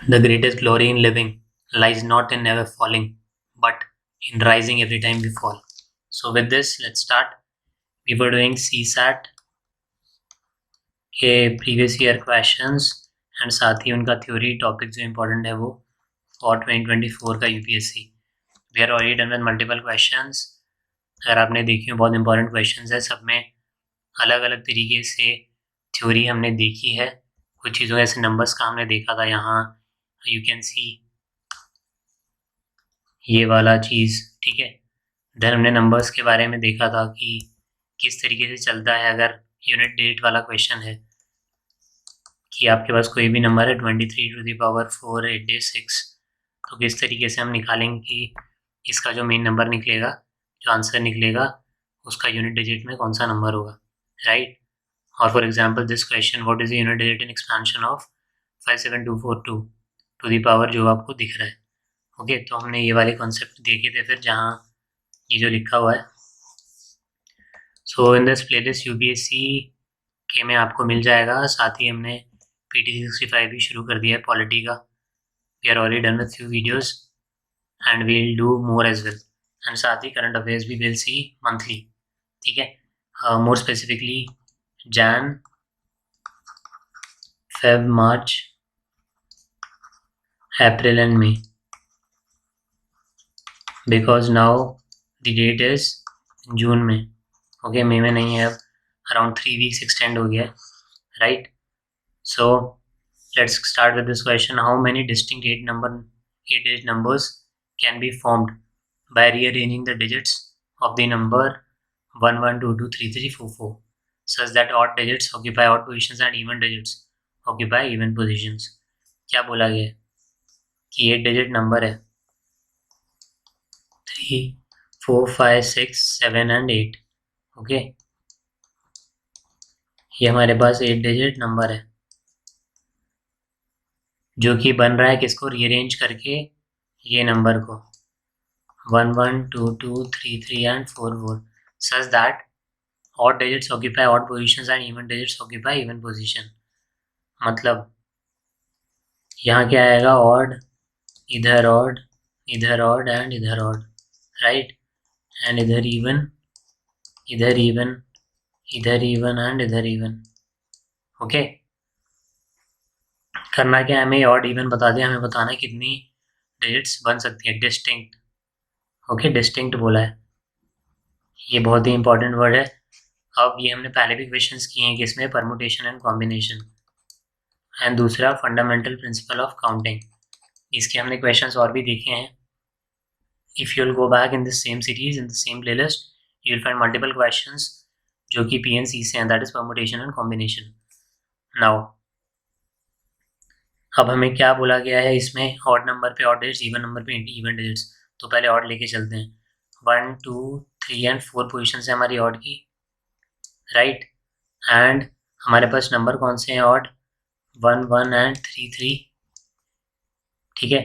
The greatest glory in living lies not in never falling, but in rising every time we fall. So, with this, let's start. We were doing CSAT के previous year questions and साथ ही उनका theory topic जो important है वो for 2024 का UPSC. We are already done with multiple questions. अगर आपने देखी हो बहुत इंपॉर्टेंट क्वेश्चंस है, सब में अलग अलग तरीके से थ्योरी हमने देखी है. कुछ चीज़ों ऐसे नंबर्स का हमने देखा था. यहाँ यू कैन सी ये वाला चीज़, ठीक है. देन हमने नंबर्स के बारे में देखा था कि किस तरीके से चलता है. अगर यूनिट डेट वाला क्वेश्चन है कि आपके पास कोई भी नंबर है 23⁴ तो किस तरीके से हम निकालेंगे कि इसका जो मेन नंबर निकलेगा, जो आंसर निकलेगा, उसका यूनिट डिजिट में कौन सा नंबर होगा, राइट. और for example this question, what is the unit digit in expansion of 57242 to the power जो आपको दिख रहा है. ओके, तो हमने ये वाले कॉन्सेप्ट देखे थे फिर, जहाँ ये जो लिखा हुआ है. सो इन दिस प्लेलिस्ट यूपीएससी के में आपको मिल जाएगा. साथ ही हमने PT65 भी शुरू कर दिया है पॉलिटी का. We are already done with few videos and we will do more as well. And साथ ही करंट अफेयर्स भी विल सी मंथली, ठीक है. More specifically Jan, Feb, March, April and May, because now the date is June में. Okay, मई में नहीं है अब. अराउंड 3 वीक्स एक्सटेंड हो गया है, right. So let's start with this question. How many distinct 8-digit numbers can be formed by rearranging the digits of the number 1 1 2 2 3 3 4 4 such that odd digits occupy odd positions and even digits occupy even positions? क्या बोला गया है कि 8 digit number है 3 4 5 6 7 and 8. Okay, ये हमारे पास 8 digit number है जो कि बन रहा है किसको रीअरेंज करके, ये नंबर को 1 1 2 2 3 3 and 4 4 such that odd digits occupy odd positions and even digits occupy even position. मतलब यहाँ क्या आएगा, odd, इधर odd, इधर odd एंड इधर odd, राइट. एंड इधर even, इधर even, इधर even एंड इधर even. ओके, करना क्या है हमें, odd even बता दिया, हमें बताना है कितनी डिजिट्स बन सकती है. डिस्टिंक्ट. ओके, डिस्टिंक्ट बोला है, ये बहुत ही इंपॉर्टेंट वर्ड है. अब ये हमने पहले भी क्वेश्चंस किए हैं कि इसमें परमुटेशन एंड कॉम्बिनेशन. एंड दूसरा फंडामेंटल प्रिंसिपल ऑफ काउंटिंग. इसके हमने क्वेश्चंस और भी देखे हैं. If you will go back in this same series in the same playlist, you will find multiple questions जो कि PNC से हैं, that is permutation and combination. Now अब हमें क्या बोला गया है इसमें, ऑड नंबर पे ऑड डिजिट्स, इवन नंबर पे इवन डिजिट्स. तो पहले ऑड लेके चलते हैं. 1 2 3 एंड 4 पोजिशन है हमारी ऑड की, राइट. एंड हमारे पास नंबर कौन से हैं ऑड, 1 1 एंड 3 3, ठीक है.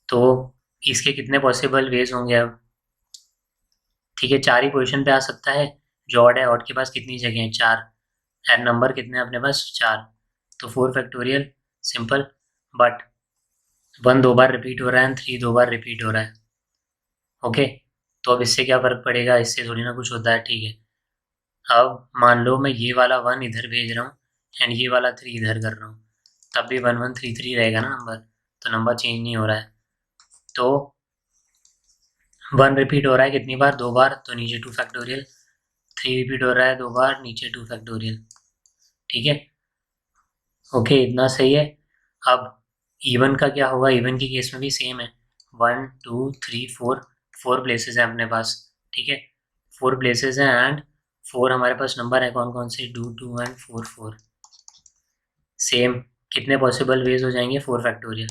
तो इसके कितने पॉसिबल वेज होंगे अब, ठीक है. 4 ही पोजीशन पे आ सकता है. जो ऑड है, ऑड के पास कितनी जगह है, 4. एंड नंबर कितने अपने पास, 4. तो 4 factorial, simple. But 1 2 bar repeat हो रहा है एंड 3 2 बार रिपीट हो रहा है. ओके, तो अब इससे क्या फ़र्क पड़ेगा, इससे थोड़ी ना कुछ होता है, ठीक है. अब मान लो मैं ये वाला 1 इधर भेज रहा हूँ एंड ये वाला 3 इधर कर रहा हूँ, तब भी 1 1 3 3 रहेगा ना नंबर. तो नंबर चेंज नहीं हो रहा है. तो 1 रिपीट हो रहा है कितनी बार, 2 बार, तो नीचे 2 फैक्टोरियल. 3 रिपीट हो रहा है 2 बार, नीचे 2 फैक्टोरियल, ठीक है. ओके, इतना सही है. अब इवन का क्या होगा, इवन के केस में भी सेम है. 1 2 3 4, 4 प्लेसेस हैं अपने पास, ठीक है. 4 प्लेसेस हैं एंड 4 हमारे पास नंबर है कौन कौन से, 2 2 एंड 4 4. सेम कितने पॉसिबल वेज हो जाएंगे, 4 फैक्टोरियल,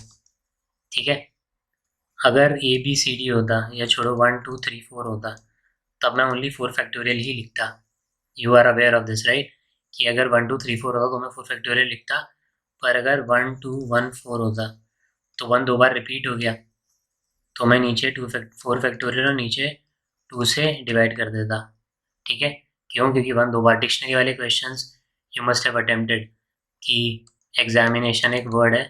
ठीक है. अगर ABCD होता, या छोड़ो 1 2 3 4 होता, तब मैं ओनली 4 फैक्टोरियल ही लिखता. You are aware of this, right, कि अगर 1 2 3 4 होता तो मैं 4 फैक्टोरियल लिखता. पर अगर 1 2 1 4 होता तो 1 2 बार रिपीट हो गया, तो मैं नीचे 4 फैक्टोरियल और नीचे 2 से डिवाइड कर देता, ठीक है. क्यों, क्योंकि 1 2 बार. डिक्शनरी वाले questions you must have attempted कि एग्जामिनेशन एक वर्ड है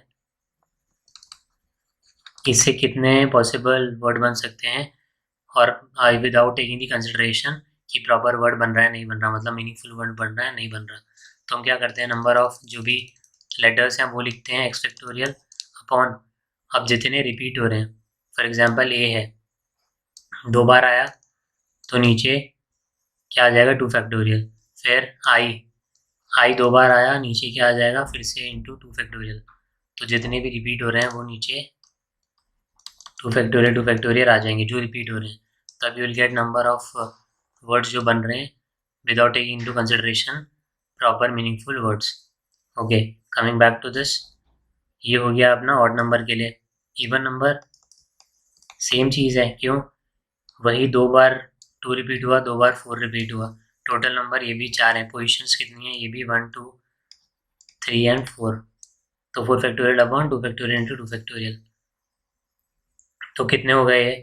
इससे कितने पॉसिबल वर्ड बन सकते हैं, और विदाउट टेकिंग दी कंसिडरेशन कि प्रॉपर वर्ड बन रहा है नहीं बन रहा, मतलब मीनिंगफुल वर्ड बन रहा है नहीं बन रहा, तो हम क्या करते हैं, नंबर ऑफ जो भी लेटर्स हैं वो लिखते हैं एक्स फैक्टोरियल अपॉन, अब जितने रिपीट हो रहे हैं, फॉर एग्जांपल ए है, 2 बार आया तो नीचे क्या आ जाएगा 2 फैक्टोरियल, फिर आई 2 बार आया, नीचे क्या आ जाएगा फिर से इंटू 2 फैक्टोरियल, तो जितने भी रिपीट हो रहे हैं वो नीचे 2 फैक्टोरियल आ जाएंगे जो रिपीट हो रहे हैं, तब you will get number of words जो बन रहे हैं without taking into consideration proper meaningful words. Okay, coming back to this, ये हो गया अपना ऑड नंबर के लिए। इवन नंबर सेम चीज़ है, क्यों, वही 2 बार 2 रिपीट हुआ, 2 बार 4 रिपीट हुआ, टोटल नंबर ये भी 4 है, पोजिशंस कितनी है, ये भी 1 2 3 एंड 4, तो 4 factorial upon 2 factorial into 2 factorial, तो कितने हो गए ये,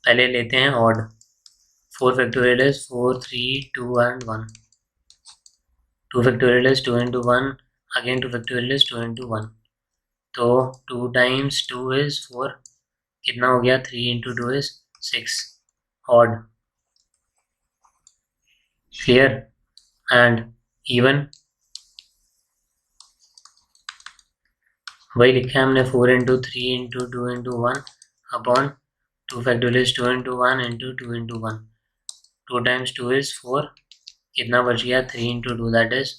पहले लेते हैं odd, 4 factorial is 4 3 2 and 1, 2 factorial is 2 into 1, again 2 factorial is 2 into 1, तो 2 टाइम्स 2 इज 4, कितना हो गया 3 into 2 is 6, odd, clear, and even वही लिखा है हमने, 4 into 3 into 2 into 1 upon 2 factorial is 2 into 1 into 2 into 1, 2 times 2 is 4, कितना बच गया 3 इंटू 2 दैट इज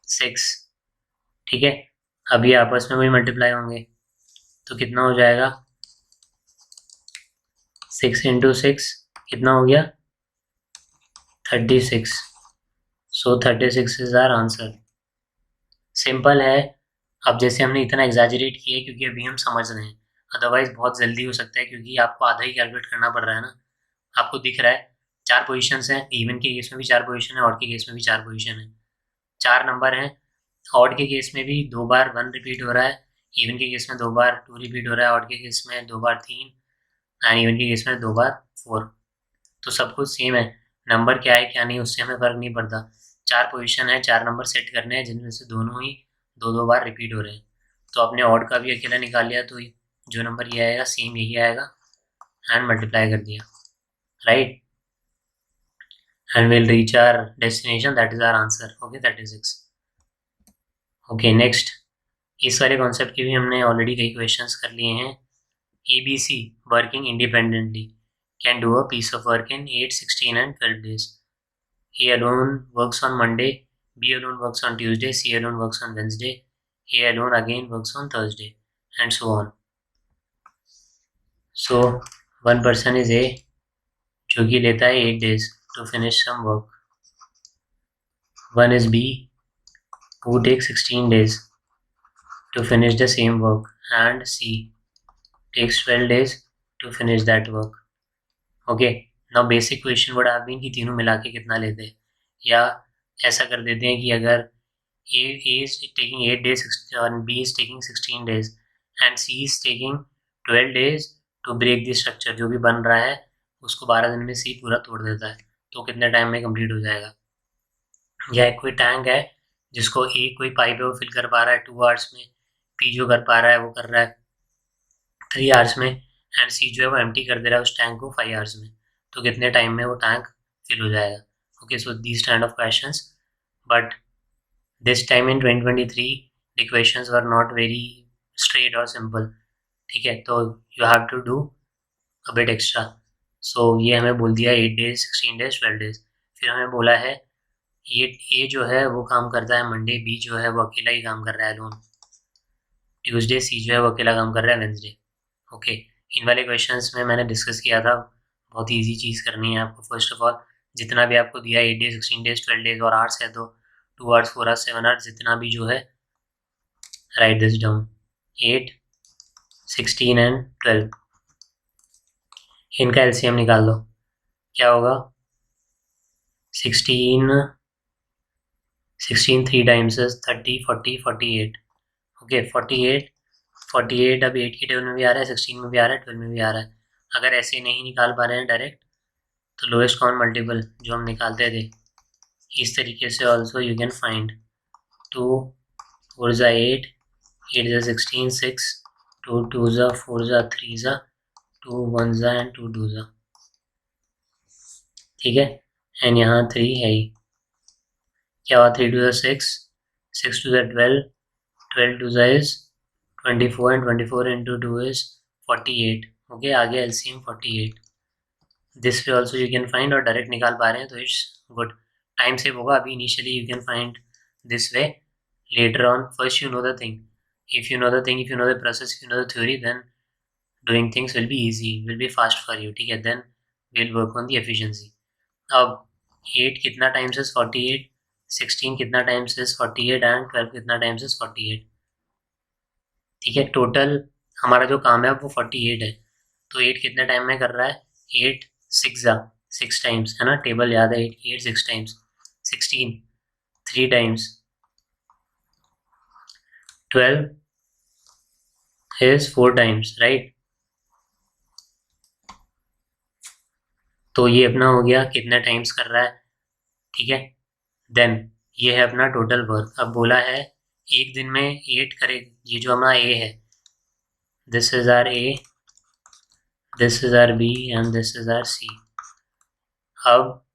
6, ठीक है। अब ये आपस में भी मल्टीप्लाई होंगे तो कितना हो जाएगा 6 इंटू 6 कितना हो गया 36, सो 36 इज आवर आंसर। सिंपल है। अब जैसे हमने इतना एग्जैजरेट किया है क्योंकि अभी हम समझ रहे हैं, अदरवाइज बहुत जल्दी हो सकता है क्योंकि आपको आधा ही कैलकुलेट करना पड़ रहा है ना। आपको दिख रहा है 4 पोजीशंस हैं, इवन के केस में भी 4 पोजीशन है, ऑड के केस में भी 4 पोजीशन है, 4 नंबर हैं। ऑड के केस में भी 2 बार 1 रिपीट हो रहा है, इवन के केस में 2 बार 2 रिपीट हो रहा है, ऑड के केस में 2 बार 3 एंड इवन के केस में 2 बार 4, तो सब कुछ सेम है। नंबर क्या है क्या नहीं उससे हमें फ़र्क नहीं पड़ता, 4 पोजीशन है, 4 नंबर सेट करने हैं जिनमें से दोनों ही 2 बार रिपीट हो रहे हैं, तो आपने ऑड का भी अकेला निकाल लिया, तो जो नंबर ये आएगा सेम यही आएगा एंड मल्टीप्लाई कर दिया, right, and will reach our destination, that is our answer. Okay, 36। Okay, next, इस वाले कॉन्सेप्ट के भी हमने ऑलरेडी कई क्वेश्चंस कर लिए हैं। ABC working independently can do a piece of work in 8, 16 and 12 days. A alone works on Monday, B alone works on Tuesday, C alone works on Wednesday, A alone again works on Thursday, and so on. So one person is A जो कि लेता है 8 days to finish some work. One is B who takes 16 days to finish the same work, and C takes 12 days to finish that work. Okay, now basic question would have been कि तीनों मिला के कितना लेते हैं, या ऐसा कर देते हैं कि अगर A is taking 8 days and B is taking 16 days and C is taking 12 days to break the structure, जो भी बन रहा है उसको 12 दिन में C पूरा तोड़ देता है, तो कितने टाइम में कंप्लीट हो जाएगा। या एक कोई टैंक है जिसको A कोई पाइप है वो फिल कर पा रहा है 2 आवर्स में, P जो कर पा रहा है वो कर रहा है 3 आवर्स में, एंड C जो है वो एम्प्टी कर दे रहा है उस टैंक को 5 आवर्स में, तो कितने टाइम में वो टैंक फिल हो जाएगा। Okay, so these kind of questions, but this time in 2023 the questions were not very straight और सिंपल, ठीक है, तो you have to do a bit extra. So ये हमें बोल दिया 8 डेज 16 डेज 12 डेज, फिर हमें बोला है ये जो है वो काम करता है मंडे, बी जो है वो अकेला ही काम कर रहा है लोन, ट्यूसडे सी जो है वो अकेला काम कर रहा है वेंसडे। ओके, इन वाले क्वेश्चंस में मैंने डिस्कस किया था, बहुत ईजी चीज़ करनी है आपको। फर्स्ट ऑफ ऑल जितना भी आपको दिया 8 डेज 16 डेज 12 डेज और आवर्स है तो 2 आवर्स 4 आवर्स 7 आवर्स जितना भी जो है राइट दिस डाउन, 8 16 एंड 12, इनका एलसीएम निकाल लो, क्या होगा 16 3 टाइम्स 30 40 48। ओके, 48 अब 8 की टेबल में भी आ रहा है, 16 में भी आ रहा है, 12 में भी आ रहा है। अगर ऐसे नहीं निकाल पा रहे हैं डायरेक्ट तो लोएस्ट कॉमन मल्टीपल जो हम निकालते थे इस तरीके से ऑल्सो यू कैन फाइंड 2 4 8 8 16 6 2 2 ज़ा 4 ज़ा 3 ज़ा 2 1 ज़ा एंड 2 2 ज़ा, ठीक है। एंड यहाँ 3 है ही, क्या हुआ 3 2 ज़ा 6 6 2 ज़ा 12 12 2 ज़ा is 24 and 24 into 2 is 48। Okay, आगे LCM 48। This way also you can find, और डायरेक्ट निकाल पा रहे हैं तो इट्स गुड। टाइम सेव होगा। अभी initially you can find this way, later on first you know the thing, if you know the thing, if you know the process, if you know the theory, then doing things will be easy, will be fast for you, ठीक है। then we'll work on the efficiency। अब 8 कितना times is 48, 16 कितना times is 48 and 12 कितना times is 48, ठीक है। Total हमारा जो काम है वो 48 है, तो 8 कितने टाइम में कर रहा है, 8 6 जा 6 टाइम्स, है ना, टेबल याद है, 8 6 times, 16 3 times, 12 is 4 times, right. तो ये अपना हो गया कितने टाइम्स कर रहा है, ठीक है। देन ये है अपना टोटल वर्क। अब बोला है एक दिन में 8 करे, ये जो हमारा ए है, this is R A, this is R B and this is R C. अब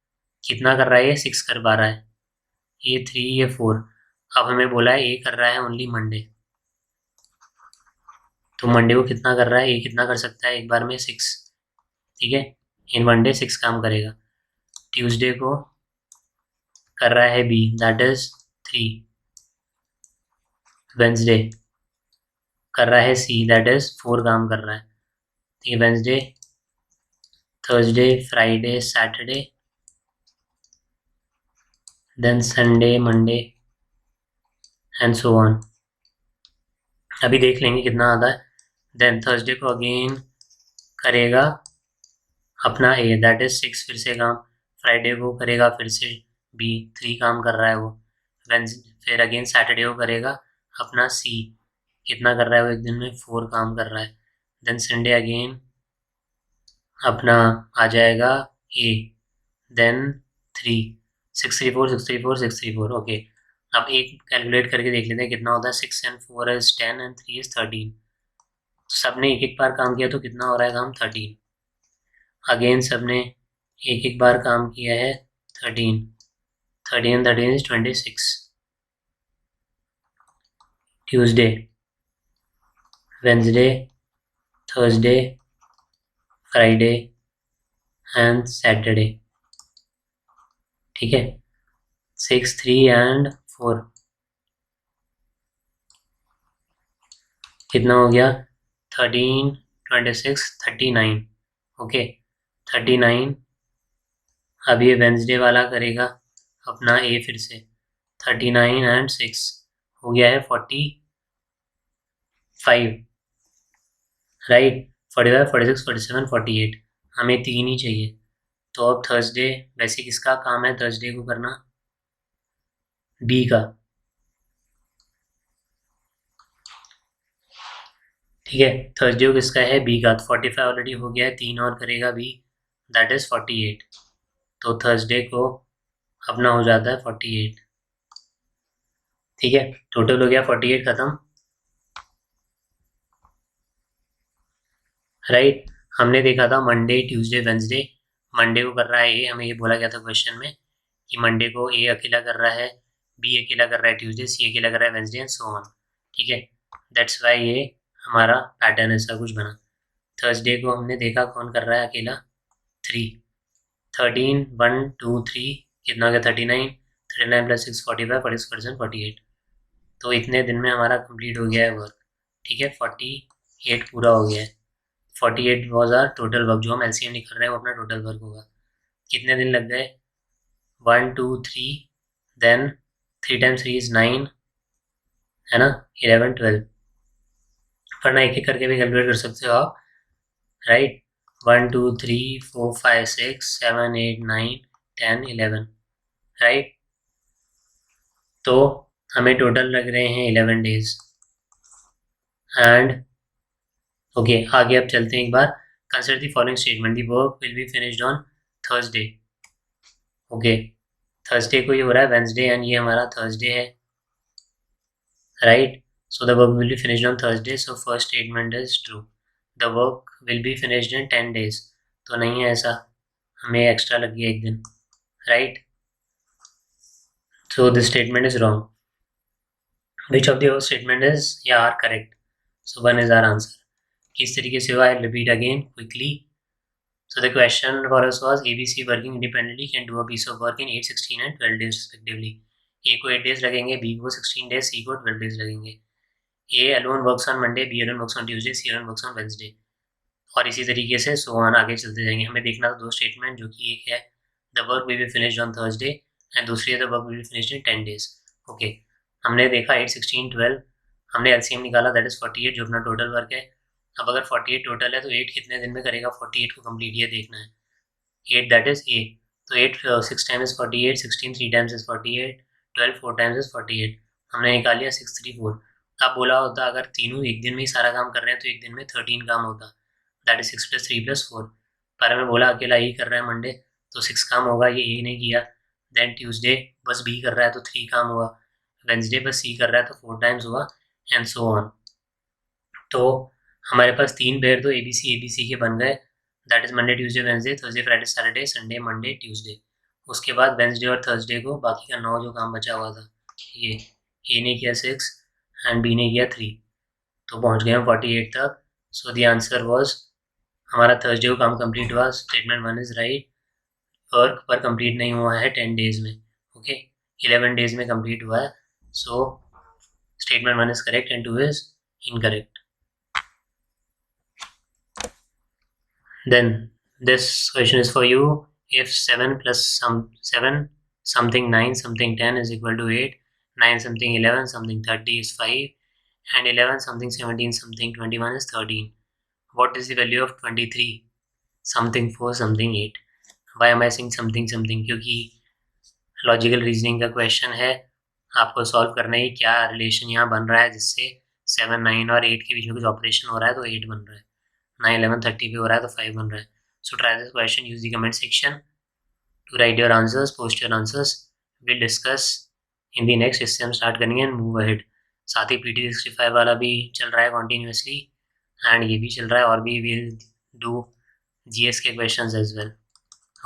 कितना कर रहा है, ये 6 कर पा रहा है, ये 3 ये 4। अब हमें बोला है ए कर रहा है ओनली मंडे, तो मंडे को कितना कर रहा है, ए कितना कर सकता है एक बार में 6, ठीक है। इन मंडे 6 काम करेगा। ट्यूसडे को कर रहा है बी, दैट इज 3। वेंसडे कर रहा है सी, दैट इज 4 काम कर रहा है, ठीक है। Wednesday, Thursday, Friday, Saturday, then Sunday, Monday and so on. अभी देख लेंगे कितना आता है। देन थर्सडे को अगेन करेगा अपना ए, दैट इज 6 फिर से काम। फ्राइडे को करेगा फिर से बी, 3 काम कर रहा है वो। फिर अगेन सैटरडे को करेगा अपना सी, कितना कर रहा है वो एक दिन में, 4 काम कर रहा है। देन संडे अगेन अपना आ जाएगा ए, देन 3 6 3 4 6 3 4 6 3 4। ओके, अब एक कैलकुलेट करके देख लेते हैं कितना होता है। 6 एंड 4 इज 10 एंड 3 इज 13। तो सब ने एक एक बार काम किया तो कितना हो रहा है काम, 13। अगेन सब ने एक एक बार काम किया है, 13 13 and 13 is 26। Tuesday, Wednesday, Thursday, Friday and Saturday, ठीक है। 6 3 एंड 4 कितना हो गया, 13 26 39। ओके, 39। अब ये वेंसडे वाला करेगा अपना ए फिर से, 39 एंड 6 हो गया है 45, राइट। 45 46 47 48, हमें 3 ही चाहिए। तो अब थर्सडे, वैसे किसका काम है थर्सडे को करना, बी का, ठीक है। थर्सडे को किसका है, बी का। तो 45 ऑलरेडी हो गया है, 3 और करेगा बी, दैट इज 48। तो थर्सडे को अपना हो जाता है 48, ठीक है। टोटल हो गया 48 खत्म, राइट। हमने देखा था मंडे ट्यूसडे वेंसडे, मंडे को कर रहा है ए, हमें ये बोला गया था क्वेश्चन में कि मंडे को ए अकेला कर रहा है, बी अकेला कर रहा है, ट्यूसडे सी अकेला कर रहा है, वेंसडे एंड सो ऑन, ठीक है। दैट्स वाई ये हमारा पैटर्न ऐसा कुछ बना। थर्सडे को हमने देखा कौन कर रहा है अकेला, 3 13 1 2 3 कितना हो गया 39, 39 प्लस 6 45 46 47 48। तो इतने दिन में हमारा कंप्लीट हो गया है वर्क, ठीक है। 48 पूरा हो गया है। 48 वॉज आर टोटल वर्क, जो हम एलसीएम निकाल रहे हैं वो अपना टोटल वर्क होगा। कितने दिन लग गए, 1 2 3, देन 3 टाइम्स 3 इज 9, है ना, 11 12। वरना एक एक करके भी कैलकुलेट कर सकते हो आप, राइट। 1 2 3 4 5 6 7 8 9 10 11, राइट। तो हमें टोटल लग रहे हैं 11 डेज। एंड ओके, आगे अब चलते हैं एक बार। Consider the following statement, the work will be finished on Thursday. Okay, Thursday को ये हो रहा है वेंसडे एंड ये हमारा थर्सडे है, right. So the work will be finished on Thursday. So first statement is true. The work will be finished in 10 days. तो नहीं है ऐसा, हमें एक्स्ट्रा लग गया एक दिन, right? So this statement is wrong. Which of the above statement is are correct? So one is our answer. किस तरीके से हुआ? I'll repeat again quickly. So the question for us was ABC working independently can do a piece of work in 8, 16 and 12 days respectively. A को 8 days लगेंगे, B को 16 days, C को 12 days लगेंगे. A alone works on Monday, B alone works on Tuesday, C alone works on Wednesday. और इसी तरीके से so on आगे चलते जाएंगे. हमें देखना था दो स्टेटमेंट, जो कि एक है the work will be finished on Thursday and दूसरी है the work will be finished in 10 days. Okay, हमने देखा 8, 16, 12, हमने एलसीएम निकाला, दैट इज 48 जो अपना टोटल वर्क है. अब अगर 48 टोटल है तो 8 कितने दिन में करेगा 48 को कंप्लीट, ये देखना है. 8 दैट इज ए, तो 8 6 times is 48, 16 3 times is 48, 12 4 times is 48. हमने निकाल लिया 6 3 4. अब बोला होता अगर तीनों एक दिन में ही सारा काम कर रहे हैं तो एक दिन में 13 काम होता, दैट इज 6 + 3 + 4. पर हमें बोला अकेला ही कर रहा है मंडे, तो 6 काम होगा, ये ए नहीं किया. देन ट्यूसडे बस बी कर रहा है तो 3 काम हुआ. वेंसडे बस सी कर रहा है तो 4 टाइम्स हुआ, एंड सो ऑन. तो हमारे पास 3 पेयर तो ए बी सी के बन गए, that is Monday Tuesday Wednesday Thursday Friday Saturday Sunday Monday Tuesday. उसके बाद वेंसडे और थर्सडे को बाकी का 9 जो काम बचा हुआ था, ये ए ने किया 6 एंड बी ने किया 3, तो पहुंच गए हम 48 तक. सो द आंसर वॉज, हमारा थर्सडे को काम कंप्लीट हुआ. Statement 1 is right. वर्क पर कंप्लीट नहीं हुआ है 10 डेज में, ओके 11 डेज में कंप्लीट हुआ है. So statement 1 is correct and 2 is incorrect. Then this question is for you. If 7 plus 7 something 9 something 10 is equal to 8, 9 something 11 something 30 is 5, and 11 something 17 something 21 is 13. What is the value of 23 something 4 something 8? Why am I saying something something? क्योंकि logical reasoning का question है, आपको solve करना है क्या relation यहाँ बन रहा है जिससे 7, 9 और 8 के बीच में कुछ ऑपरेशन हो रहा है तो 8 बन रहा है, 9, 11, 30 पे हो रहा है तो 5 बन रहा है. So try this question, use the comment section two right your answers, post your answers. Will discuss in the next. इससे हम स्टार्ट करेंगे एंड मूव अहेड. साथ ही PT65 वाला भी चल रहा है कॉन्टीन्यूसली, एंड ये भी चल रहा है, और भी विल डू GS के question as well.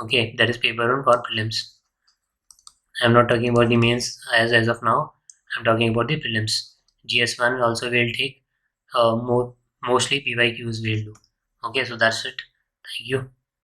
Okay, that is paper 1 for prelims. I am not talking about the mains as of now. I am talking about the prelims. GS1 also will take mostly PYQs will do. Okay, so that's it. Thank you.